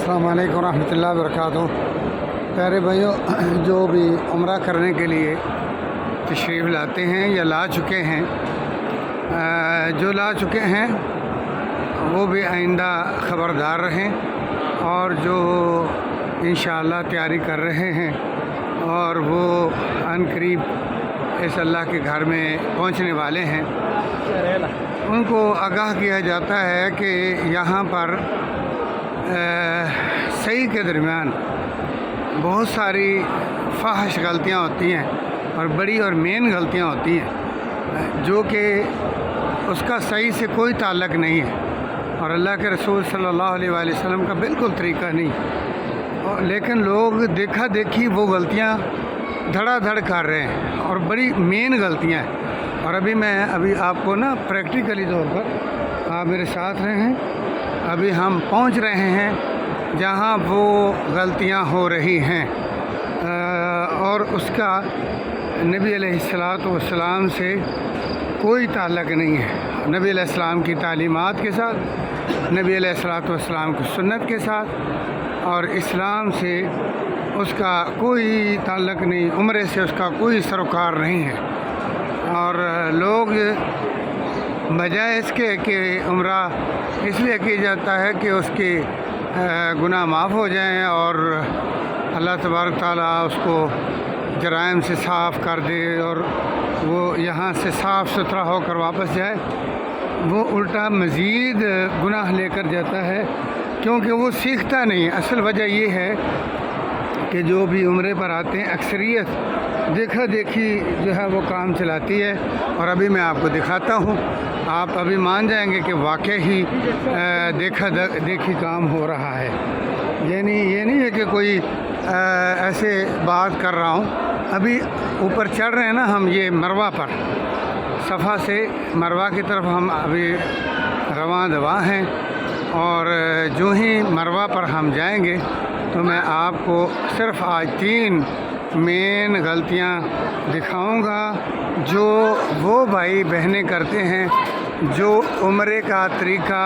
السلام علیکم ورحمۃ اللہ وبرکاتہ۔ پیارے بھائیوں، جو بھی عمرہ کرنے کے لیے تشریف لاتے ہیں یا لا چکے ہیں، جو لا چکے ہیں وہ بھی آئندہ خبردار رہیں، اور جو انشاءاللہ تیاری کر رہے ہیں اور وہ عن قریب اس اللہ کے گھر میں پہنچنے والے ہیں، ان کو آگاہ کیا جاتا ہے کہ یہاں پر صحیح کے درمیان بہت ساری فاحش غلطیاں ہوتی ہیں اور بڑی اور مین غلطیاں ہوتی ہیں جو کہ اس کا صحیح سے کوئی تعلق نہیں ہے اور اللہ کے رسول صلی اللہ علیہ وآلہ وسلم کا بالکل طریقہ نہیں، لیکن لوگ دیکھا دیکھی وہ غلطیاں دھڑا دھڑ کر رہے ہیں اور بڑی مین غلطیاں ہیں۔ اور ابھی آپ کو پریکٹیکلی طور پر آپ میرے ساتھ رہے ہیں، ابھی ہم پہنچ رہے ہیں جہاں وہ غلطیاں ہو رہی ہیں، اور اس کا نبی علیہ السلام سے کوئی تعلق نہیں ہے، نبی علیہ السلام کی تعلیمات کے ساتھ، نبی علیہ السلام کی سنت کے ساتھ، اور اسلام سے اس کا کوئی تعلق نہیں، عمرے سے اس کا کوئی سروکار نہیں ہے۔ اور لوگ بجائے اس کے کہ عمرہ اس لیے کی جاتا ہے کہ اس کے گناہ معاف ہو جائیں اور اللہ تبارک تعالیٰ اس کو جرائم سے صاف کر دے اور وہ یہاں سے صاف ستھرا ہو کر واپس جائے، وہ الٹا مزید گناہ لے کر جاتا ہے، کیونکہ وہ سیکھتا نہیں۔ اصل وجہ یہ ہے کہ جو بھی عمرے پر آتے ہیں اکثریت دیکھا دیکھی جو ہے وہ کام چلاتی ہے، اور ابھی میں آپ کو دکھاتا ہوں، آپ ابھی مان جائیں گے کہ واقعی ہی دیکھا دیکھی کام ہو رہا ہے۔ یہ نہیں ہے کہ کوئی ایسے بات کر رہا ہوں۔ ابھی اوپر چڑھ رہے ہیں نا ہم، یہ مروہ پر، صفا سے مروہ کی طرف ہم ابھی رواں دواں ہیں، اور جو ہی مروہ پر ہم جائیں گے تو میں آپ کو صرف آج 3 مین غلطیاں دکھاؤں گا جو وہ بھائی بہنیں کرتے ہیں جو عمرے کا طریقہ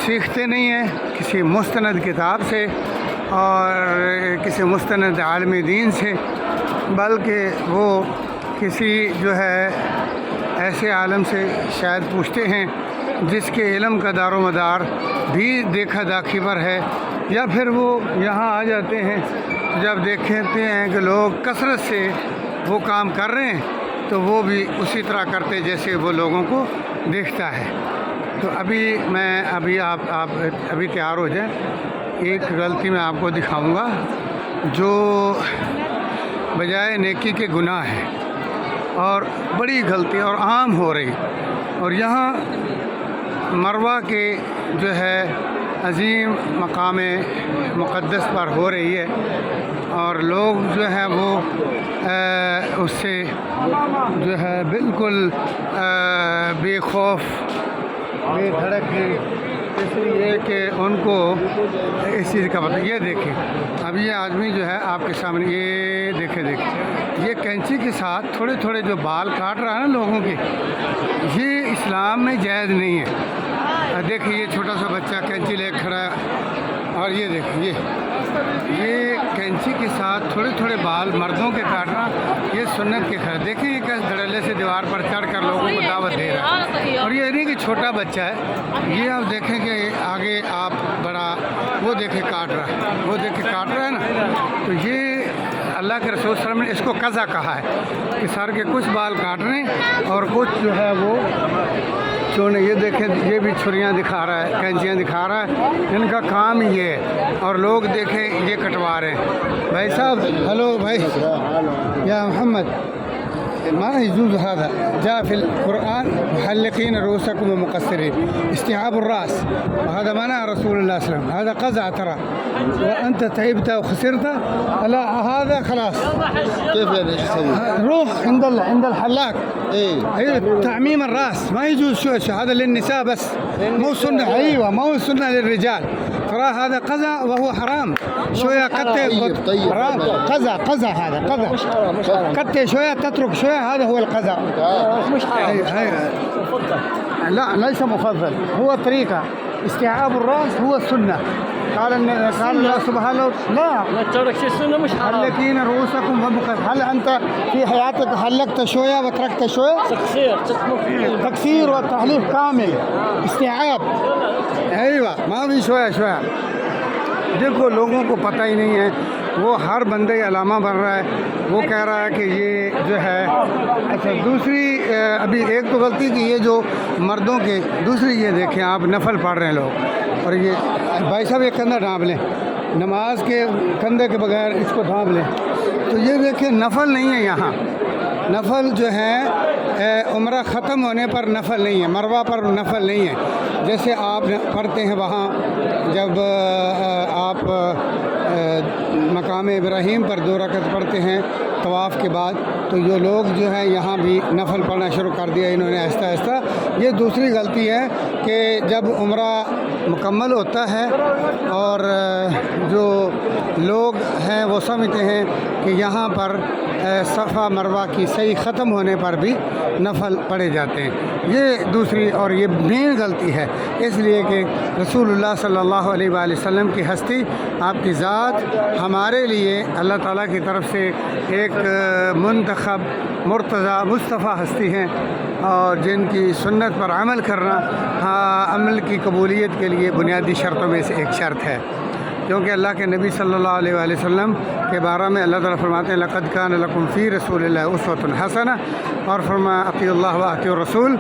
سیکھتے نہیں ہیں کسی مستند کتاب سے اور کسی مستند عالم دین سے، بلکہ وہ کسی جو ہے ایسے عالم سے شاید پوچھتے ہیں جس کے علم کا دار و مدار بھی دیکھا داکھی پر ہے، یا پھر وہ یہاں آ جاتے ہیں جب دیکھتے ہیں کہ لوگ کثرت سے وہ کام کر رہے ہیں تو وہ بھی اسی طرح کرتے جیسے وہ لوگوں کو دیکھتا ہے۔ تو آپ ابھی تیار ہو جائیں، ایک غلطی میں آپ کو دکھاؤں گا جو بجائے نیکی کے گناہ ہے اور بڑی غلطی اور عام ہو رہی، اور یہاں مروہ کے جو ہے عظیم مقام مقدس پر ہو رہی ہے، اور لوگ جو ہیں وہ اس سے جو ہے بالکل بے خوف بے دھڑک ہے، اس لیے کہ ان کو اس چیز کا پتہ۔ یہ دیکھیں، اب یہ آدمی جو ہے آپ کے سامنے، یہ دیکھیں یہ کینچی کے ساتھ تھوڑے تھوڑے جو بال کاٹ رہا ہے نا لوگوں کے، یہ اسلام میں جائز نہیں ہے۔ دیکھیں یہ چھوٹا سا بچہ کینچی لے کھڑا ہے، اور یہ دیکھیں یہ کینچی کے ساتھ تھوڑے تھوڑے بال مردوں کے کاٹنا، یہ سنت کے خلاف۔ دیکھیں یہ کیسے دھڑلے سے دیوار پر چڑھ کر لوگوں کو دعوت دے رہا ہے، اور یہ نہیں کہ چھوٹا بچہ ہے، یہ آپ دیکھیں کہ آگے آپ بڑا وہ دیکھیں کاٹ رہا ہے، وہ دیکھیں کاٹ رہا ہے نا، تو یہ اللہ کے رسول صلی اللہ علیہ وسلم نے اس کو قضا کہا ہے کہ سر کے کچھ بال کاٹنے اور کچھ جو ہے وہ چھوڑنے۔ یہ دیکھیں یہ بھی چھریاں دکھا رہا ہے، کینچیاں دکھا رہا ہے، ان کا کام ہی یہ ہے، اور لوگ دیکھیں یہ کٹوا رہے ہیں۔ بھائی صاحب، ہلو بھائی، یا محمد ما يجوز هذا، جاء في القرآن محلقين رؤوسكم ومقصرين، استيعاب الرأس، وهذا ما نهى رسول الله صلى الله عليه وسلم، هذا قزع ترى، وأنت تعبت وخسرت، لا هذا خلاص كيف يعني ايش اسوي؟ روح عند الحلاق، تعميم الرأس ما يجوز، شو هذا للنساء بس، مو سنة، أيوة مو سنة للرجال، ترى هذا قزع وهو حرام، شوية قطع حرام، قزع هذا قزع، قطع شوية تترك شوية، هذا هو القزع، مش حرام. لا ليس مفضل، هو طريقة. استيعاب الرأس هو السنة. قال الله سبحانه لا لا ترك شيء السنة مش حرام. حلقين رؤوسكم هل أنت في حياتك حلقت شوية وتركت شوية؟ تكسير والتحليق كامل استيعاب. ايوه ما بھی شوية. دیکھو لوگوں کو پتہ ہی نہیں ہے، وہ ہر بندے علامہ بن رہا ہے، وہ کہہ رہا ہے کہ یہ جو ہے اچھا۔ دوسری ابھی ایک تو غلطی کی یہ جو مردوں کے، دوسری یہ دیکھیں آپ نفل پڑھ رہے ہیں لوگ، اور یہ بھائی صاحب یہ کندھا ڈھانپ لیں، نماز کے کندھے کے بغیر اس کو ڈھانپ لیں، تو یہ دیکھیں نفل نہیں ہے یہاں۔ نفل جو ہے عمرہ ختم ہونے پر نفل نہیں ہے، مروہ پر نفل نہیں ہے، جیسے آپ پڑھتے ہیں وہاں جب آپ مقام ابراہیم پر 2 رکعت پڑھتے ہیں طواف کے بعد، تو یہ لوگ جو ہے یہاں بھی نفل پڑھنا شروع کر دیا انہوں نے آہستہ آہستہ۔ یہ دوسری غلطی ہے کہ جب عمرہ مکمل ہوتا ہے اور جو لوگ ہیں وہ سمجھتے ہیں کہ یہاں پر صفا مروہ کی صحیح ختم ہونے پر بھی نفل پڑھے جاتے ہیں، یہ دوسری اور یہ مین غلطی ہے، اس لیے کہ رسول اللہ صلی اللہ علیہ وآلہ وسلم کی ہستی، آپ کی ذات ہمارے لیے اللہ تعالیٰ کی طرف سے ایک منتخب مرتضیٰ مصطفیٰ ہستی ہیں، اور جن کی سنت پر عمل کرنا عمل کی قبولیت کے لیے بنیادی شرطوں میں سے ایک شرط ہے، کیونکہ اللہ کے نبی صلی اللہ علیہ وآلہ وسلم کے بارے میں اللہ تعالیٰ فرماتے ہیں لقد کان لکم فی رسول اللہ اسوۃ حسنہ، اور فرمایا اطیعوا اللہ واطیعوا الرسول،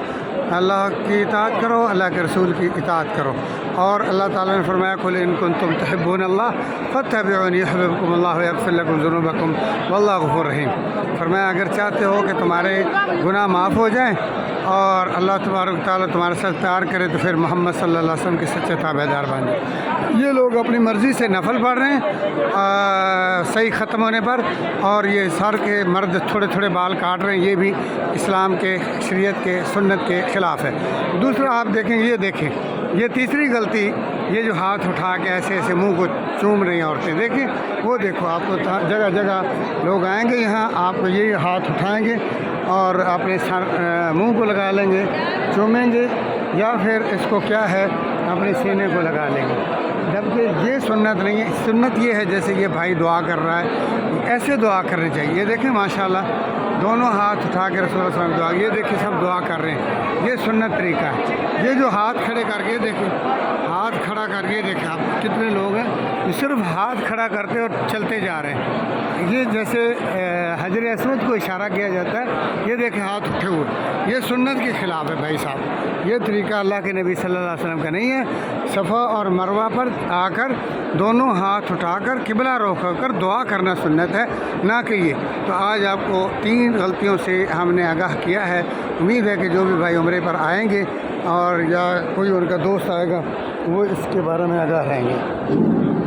اللہ کی اطاعت کرو، اللہ کے رسول کی اطاعت کرو، اور اللہ تعالیٰ نے فرمایا قل ان کنتم تحبون اللہ فاتبعونی یحببکم اللہ ویغفر لکم ذنوبکم واللہ غفور رحیم۔ فرمایا اگر چاہتے ہو کہ تمہارے گناہ معاف ہو جائیں اور اللہ تبارک تعالیٰ تمہارے ساتھ پیار کرے، تو پھر محمد صلی اللہ علیہ وسلم کے سچے تابع دار بن جائیں۔ یہ لوگ اپنی مرضی سے نفل پڑھ رہے ہیں صحیح ختم ہونے پر، اور یہ سر کے مرد تھوڑے تھوڑے بال کاٹ رہے ہیں، یہ بھی اسلام کے شریعت کے سنت کے خلاف ہے۔ دوسرا آپ دیکھیں، یہ دیکھیں یہ تیسری غلطی، یہ جو ہاتھ اٹھا کے ایسے ایسے منہ کو چوم رہی ہیں عورتیں، دیکھیں وہ دیکھو، آپ کو جگہ جگہ لوگ آئیں گے یہاں، آپ کو یہ ہاتھ اٹھائیں گے اور اپنے سر منہ کو لگا لیں گے، چومیں گے، یا پھر اس کو کیا ہے اپنے سینے کو لگا لیں گے، جبکہ یہ سنت نہیں ہے۔ سنت یہ ہے جیسے یہ بھائی دعا کر رہا ہے ایسے دعا کرنی چاہیے۔ یہ دیکھیں ماشاءاللہ دونوں ہاتھ اٹھا کے رسول اللہ صلی اللہ علیہ وسلم دعا، یہ دیکھیں سب دعا کر رہے ہیں، یہ سنت طریقہ ہے۔ یہ جو ہاتھ کھڑے کر کے دیکھیں، ہاتھ کھڑا کر کے دیکھیں آپ کتنے لوگ ہیں جو صرف ہاتھ کھڑا کرتے اور چلتے جا رہے ہیں، یہ جیسے حجر اسود کو اشارہ کیا جاتا ہے، یہ دیکھیں ہاتھ اٹھے ہوئے، یہ سنت کے خلاف ہے بھائی صاحب، یہ طریقہ اللہ کے نبی صلی اللہ علیہ وسلم کا نہیں ہے۔ صفا اور مروہ پر آ کر دونوں ہاتھ اٹھا کر قبلہ رخ ہو کر دعا کرنا سنت ہے، نہ کہ یہ۔ تو آج آپ کو 3 غلطیوں سے ہم نے آگاہ کیا ہے، امید ہے کہ جو بھی بھائی عمرے پر آئیں گے اور یا کوئی ان کا دوست آئے گا وہ اس کے بارے میں آگاہ رہیں گے۔